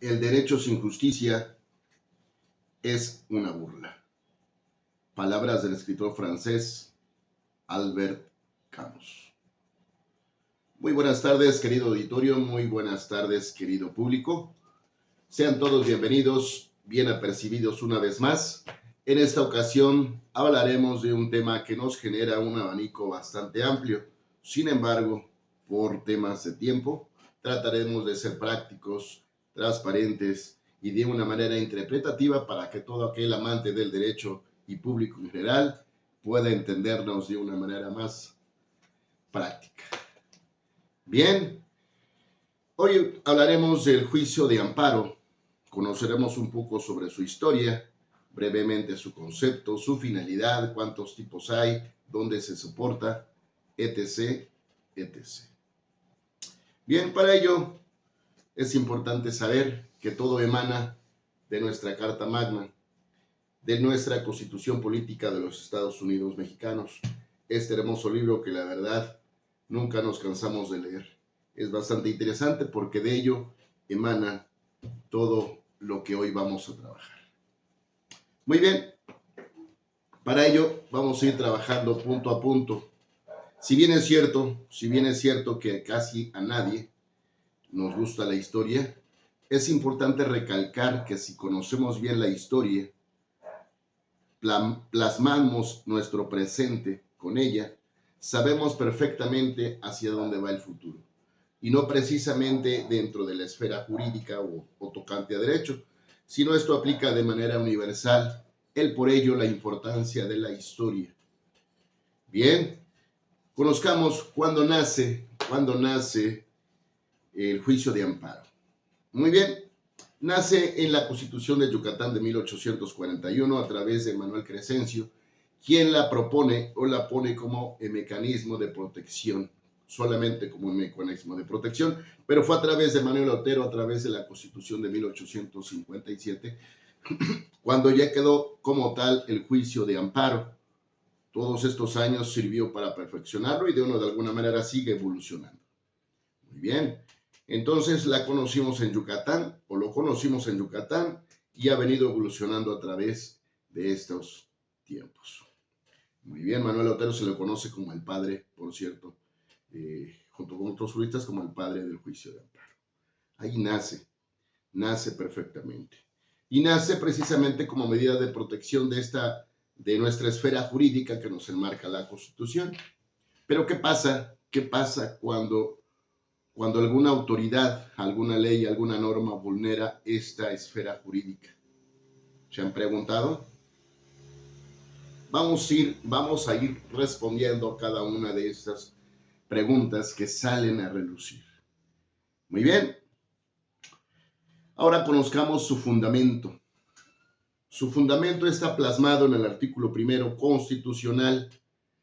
El derecho sin justicia es una burla. Palabras del escritor francés Albert Camus. Muy buenas tardes, querido auditorio, muy buenas tardes, querido público. Sean todos bienvenidos, bien apercibidos una vez más. En esta ocasión hablaremos de un tema que nos genera un abanico bastante amplio. Sin embargo, por temas de tiempo, trataremos de ser prácticos, transparentes y de una manera interpretativa para que todo aquel amante del derecho y público en general pueda entendernos de una manera más práctica. Bien, hoy hablaremos del juicio de amparo. Conoceremos un poco sobre su historia, brevemente su concepto, su finalidad, cuántos tipos hay, dónde se soporta, etc., etc. Bien, para ello es importante saber que todo emana de nuestra Carta Magna, de nuestra Constitución Política de los Estados Unidos Mexicanos. Este hermoso libro que la verdad nunca nos cansamos de leer. Es bastante interesante porque de ello emana todo lo que hoy vamos a trabajar. Muy bien, para ello vamos a ir trabajando punto a punto. Si bien es cierto que casi a nadie nos gusta la historia, es importante recalcar que si conocemos bien la historia, plasmamos nuestro presente con ella, sabemos perfectamente hacia dónde va el futuro. Y no precisamente dentro de la esfera jurídica o tocante a derecho, sino esto aplica de manera universal, por ello la importancia de la historia. Bien, conozcamos cuándo nace el juicio de amparo. Muy bien, nace en la Constitución de Yucatán de 1841 a través de Manuel Crescencio, quien la propone o la pone como mecanismo de protección, solamente como un mecanismo de protección, pero fue a través de Manuel Otero, a través de la Constitución de 1857, cuando ya quedó como tal el juicio de amparo. Todos estos años sirvió para perfeccionarlo y de alguna manera sigue evolucionando. Muy bien, entonces la conocimos en Yucatán, o lo conocimos en Yucatán, y ha venido evolucionando a través de estos tiempos. Muy bien, Manuel Otero se le conoce como el padre, por cierto, junto con otros juristas, como el padre del juicio de amparo. Ahí nace perfectamente. Y nace precisamente como medida de protección de nuestra esfera jurídica que nos enmarca la Constitución. Pero ¿qué pasa? ¿Qué pasa cuando alguna autoridad, alguna ley, alguna norma vulnera esta esfera jurídica? ¿Se han preguntado? Vamos a ir respondiendo a cada una de estas preguntas que salen a relucir. Muy bien. Ahora conozcamos su fundamento. Su fundamento está plasmado en el artículo 1 constitucional,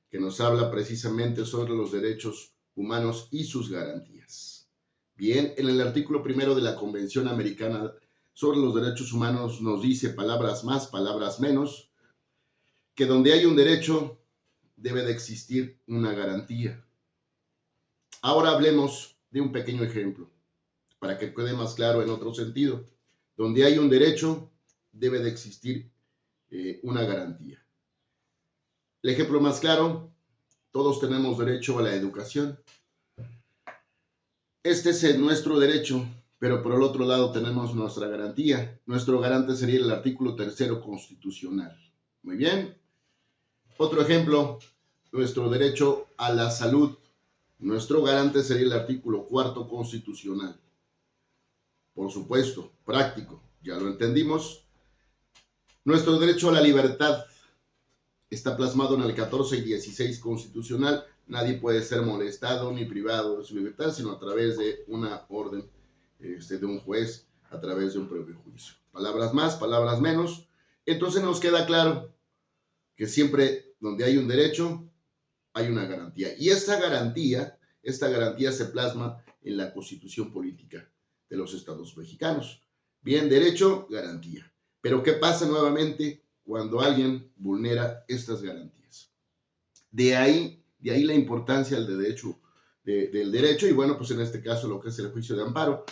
que nos habla precisamente sobre los derechos humanos y sus garantías. Bien, en el artículo 1 de la Convención Americana sobre los Derechos Humanos nos dice, palabras más, palabras menos, que donde hay un derecho debe de existir una garantía. Ahora hablemos de un pequeño ejemplo, para que quede más claro en otro sentido. Donde hay un derecho debe de existir una garantía. El ejemplo más claro, todos tenemos derecho a la educación. Este es nuestro derecho, pero por el otro lado tenemos nuestra garantía. Nuestro garante sería el artículo 3 constitucional. Muy bien. Otro ejemplo, nuestro derecho a la salud. Nuestro garante sería el artículo 4 constitucional. Por supuesto, práctico, ya lo entendimos. Nuestro derecho a la libertad está plasmado en el 14 y 16 constitucional. Nadie puede ser molestado ni privado de su libertad, sino a través de una orden de un juez, a través de un previo juicio. Palabras más, palabras menos. Entonces nos queda claro que siempre donde hay un derecho, hay una garantía. Y esta garantía se plasma en la Constitución Política de los Estados Mexicanos. Bien, derecho, garantía. Pero ¿qué pasa nuevamente cuando alguien vulnera estas garantías? De ahí la importancia del derecho, y bueno, pues en este caso lo que es el juicio de amparo.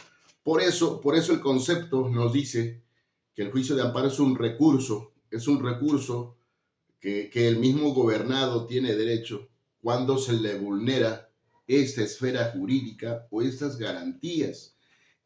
Por eso el concepto nos dice que el juicio de amparo es un recurso que el mismo gobernado tiene derecho cuando se le vulnera esta esfera jurídica o estas garantías.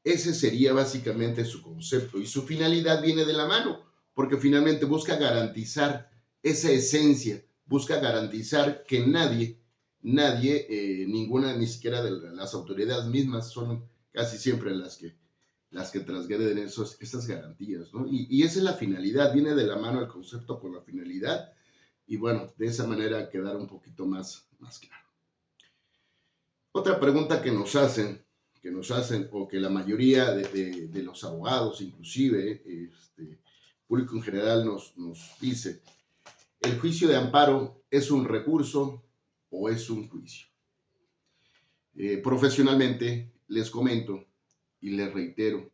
Ese sería básicamente su concepto y su finalidad viene de la mano, porque finalmente busca garantizar esa esencia, busca garantizar que nadie, ninguna, ni siquiera de las autoridades mismas, son casi siempre las que transgreden estas garantías, ¿no? Y esa es la finalidad, viene de la mano el concepto con la finalidad, y bueno, de esa manera quedar un poquito más claro. Otra pregunta que nos hacen, o que la mayoría de los abogados, inclusive, público en general, nos dice, ¿el juicio de amparo es un recurso o es un juicio? Profesionalmente, les comento y les reitero,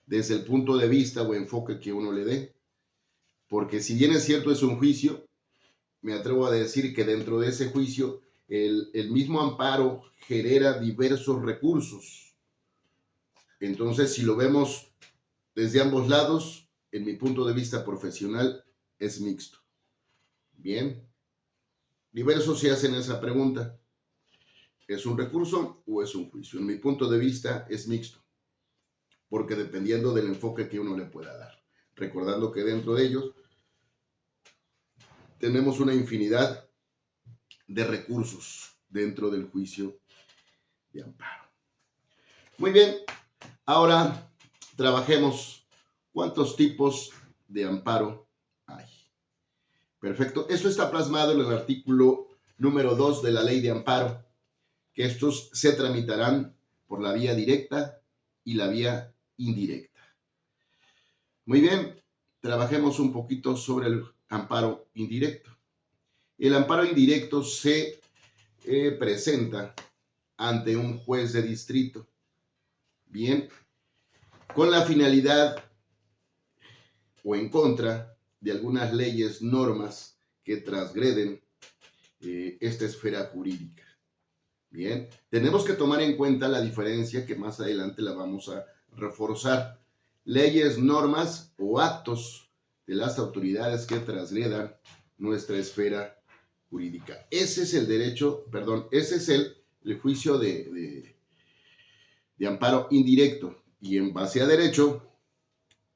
desde el punto de vista o enfoque que uno le dé, porque si bien es cierto es un juicio, me atrevo a decir que dentro de ese juicio el mismo amparo genera diversos recursos. Entonces, si lo vemos desde ambos lados, en mi punto de vista profesional, es mixto. Bien, diversos se hacen esa pregunta. ¿Es un recurso o es un juicio? En mi punto de vista es mixto, porque dependiendo del enfoque que uno le pueda dar. Recordando que dentro de ellos tenemos una infinidad de recursos dentro del juicio de amparo. Muy bien, ahora trabajemos cuántos tipos de amparo hay. Perfecto, esto está plasmado en el artículo número 2 de la Ley de Amparo, que estos se tramitarán por la vía directa y la vía indirecta. Muy bien, trabajemos un poquito sobre el amparo indirecto. El amparo indirecto se presenta ante un juez de distrito, bien, con la finalidad o en contra de algunas leyes, normas que transgreden esta esfera jurídica. Bien, tenemos que tomar en cuenta la diferencia que más adelante la vamos a reforzar. Leyes, normas o actos de las autoridades que transgredan nuestra esfera jurídica. Ese es el derecho, perdón, ese es el juicio de amparo indirecto. Y en base a derecho,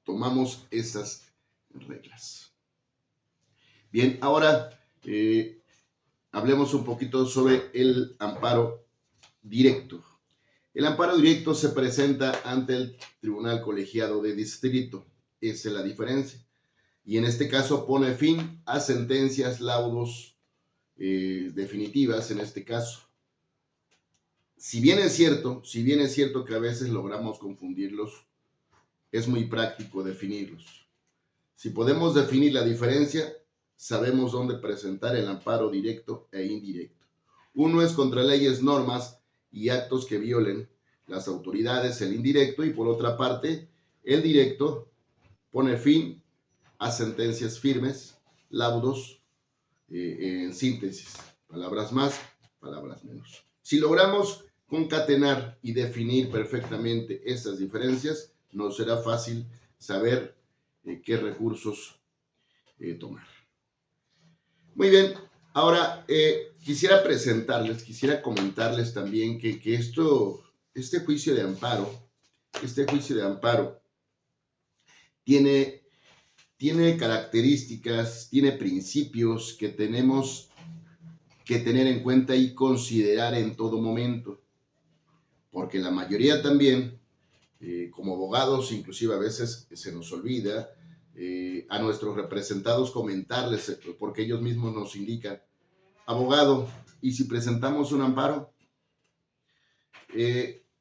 tomamos esas reglas. Bien, ahora hablemos un poquito sobre el amparo directo. El amparo directo se presenta ante el Tribunal Colegiado de Distrito. Esa es la diferencia. Y en este caso pone fin a sentencias, laudos definitivas en este caso. Si bien es cierto que a veces logramos confundirlos, es muy práctico definirlos. Si podemos definir la diferencia, sabemos dónde presentar el amparo directo e indirecto. Uno es contra leyes, normas y actos que violen las autoridades, el indirecto, y por otra parte, el directo pone fin a sentencias firmes, laudos, en síntesis, palabras más, palabras menos. Si logramos concatenar y definir perfectamente estas diferencias, nos será fácil saber qué recursos tomar. Muy bien, ahora quisiera comentarles también que este juicio de amparo tiene características, tiene principios que tenemos que tener en cuenta y considerar en todo momento, porque la mayoría también, como abogados, inclusive a veces se nos olvida a nuestros representados comentarles, porque ellos mismos nos indican, abogado, ¿y si presentamos un amparo?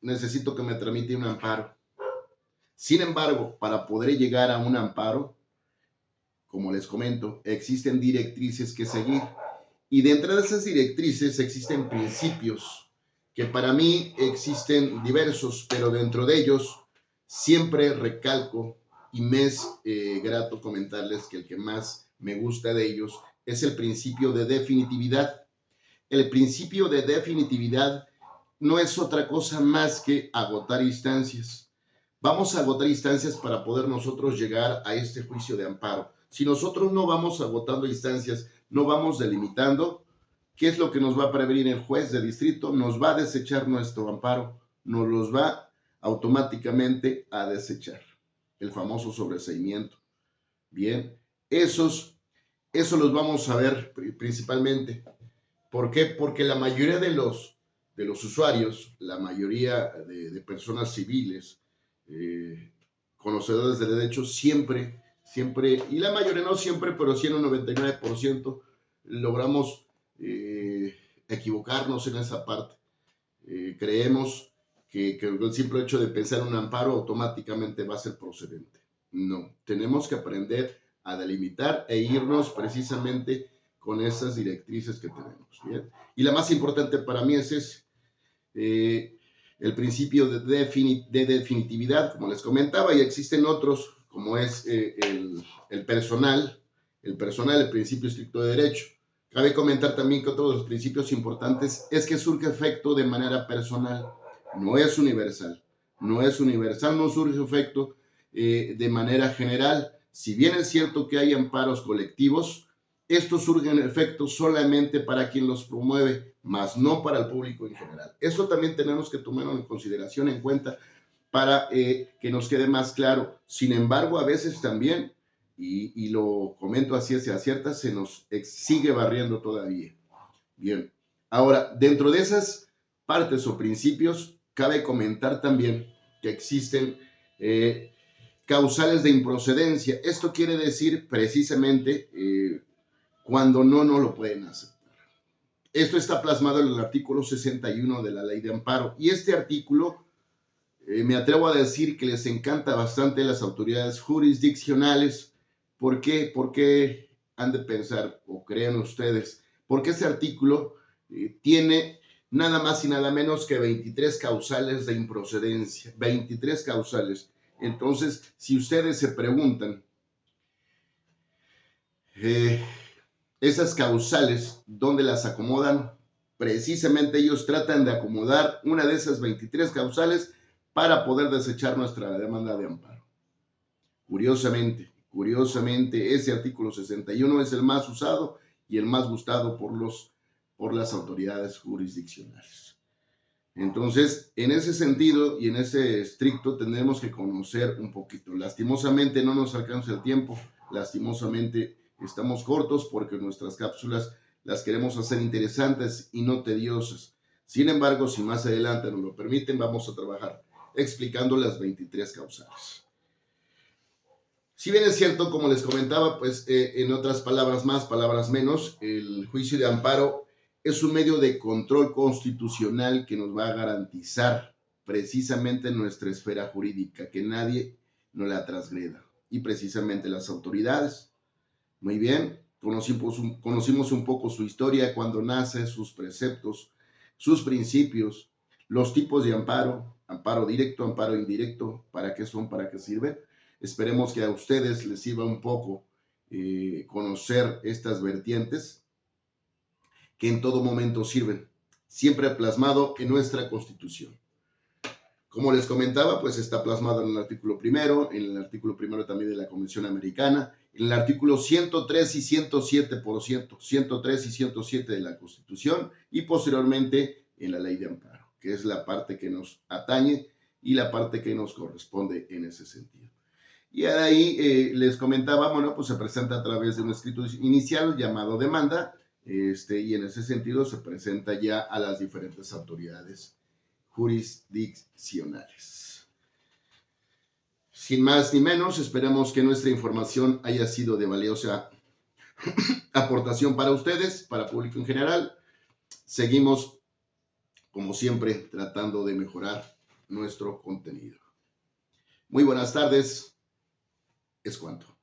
Necesito que me tramite un amparo. Sin embargo, para poder llegar a un amparo, como les comento, existen directrices que seguir. Y dentro de esas directrices existen principios que para mí existen diversos, pero dentro de ellos siempre recalco y me es grato comentarles que el que más me gusta de ellos es el principio de definitividad. El principio de definitividad no es otra cosa más que agotar instancias. vamos a agotar instancias para poder nosotros llegar a este juicio de amparo. Si nosotros no vamos agotando instancias, no vamos delimitando, ¿qué es lo que nos va a prevenir el juez de distrito? Nos va a desechar nuestro amparo, nos los va automáticamente a desechar. El famoso sobreseimiento. Bien, eso los vamos a ver principalmente. ¿Por qué? Porque la mayoría de los usuarios, la mayoría de personas civiles, conocedores de derecho, siempre, y la mayoría no siempre, pero sí en un 99%, logramos equivocarnos en esa parte. Creemos que el simple hecho de pensar en un amparo automáticamente va a ser procedente. No, tenemos que aprender a delimitar e irnos precisamente con esas directrices que tenemos. ¿Bien? Y la más importante para mí es ese, el principio de definitividad, como les comentaba, y existen otros, como es el personal, el principio estricto de derecho. Cabe comentar también que otro de los principios importantes es que surge efecto de manera personal, no es universal, no surge efecto de manera general. Si bien es cierto que hay amparos colectivos, estos surgen efectos solamente para quien los promueve, más no para el público en general. Eso también tenemos que tomarlo en consideración, en cuenta, para que nos quede más claro. Sin embargo, a veces también, y lo comento así hacia cierta, se nos sigue barriendo todavía. Bien, ahora, dentro de esas partes o principios, cabe comentar también que existen causales de improcedencia. Esto quiere decir precisamente cuando no lo pueden aceptar. Esto está plasmado en el artículo 61 de la Ley de Amparo. Y este artículo, me atrevo a decir que les encanta bastante a las autoridades jurisdiccionales. ¿Por qué? Porque han de pensar, o creen ustedes, porque este artículo tiene nada más y nada menos que 23 causales de improcedencia. 23 causales. Entonces, si ustedes se preguntan, esas causales, ¿dónde las acomodan? Precisamente ellos tratan de acomodar una de esas 23 causales para poder desechar nuestra demanda de amparo. Curiosamente, ese artículo 61 es el más usado y el más gustado por las autoridades jurisdiccionales. Entonces, en ese sentido y en ese estricto tendremos que conocer un poquito. Lastimosamente no nos alcanza el tiempo, lastimosamente estamos cortos porque nuestras cápsulas las queremos hacer interesantes y no tediosas. Sin embargo, si más adelante nos lo permiten, vamos a trabajar explicando las 23 causales. Si bien es cierto, como les comentaba, pues en otras palabras más, palabras menos, el juicio de amparo es un medio de control constitucional que nos va a garantizar precisamente nuestra esfera jurídica, que nadie nos la transgreda, y precisamente las autoridades. Muy bien, conocimos un poco su historia, cuando nace, sus preceptos, sus principios, los tipos de amparo, amparo directo, amparo indirecto, para qué son, para qué sirven. Esperemos que a ustedes les sirva un poco conocer estas vertientes que en todo momento sirven, siempre plasmado en nuestra Constitución. Como les comentaba, pues está plasmado en el artículo primero, en el artículo primero también de la Convención Americana, en el artículo 103 y 107, 103 y 107 de la Constitución, y posteriormente en la Ley de Amparo, que es la parte que nos atañe y la parte que nos corresponde en ese sentido. Y ahí les comentaba, bueno, pues se presenta a través de un escrito inicial llamado demanda, y en ese sentido se presenta ya a las diferentes autoridades jurisdiccionales. Sin más ni menos, esperamos que nuestra información haya sido de valiosa aportación para ustedes, para el público en general. Seguimos, como siempre, tratando de mejorar nuestro contenido. Muy buenas tardes. Es cuanto.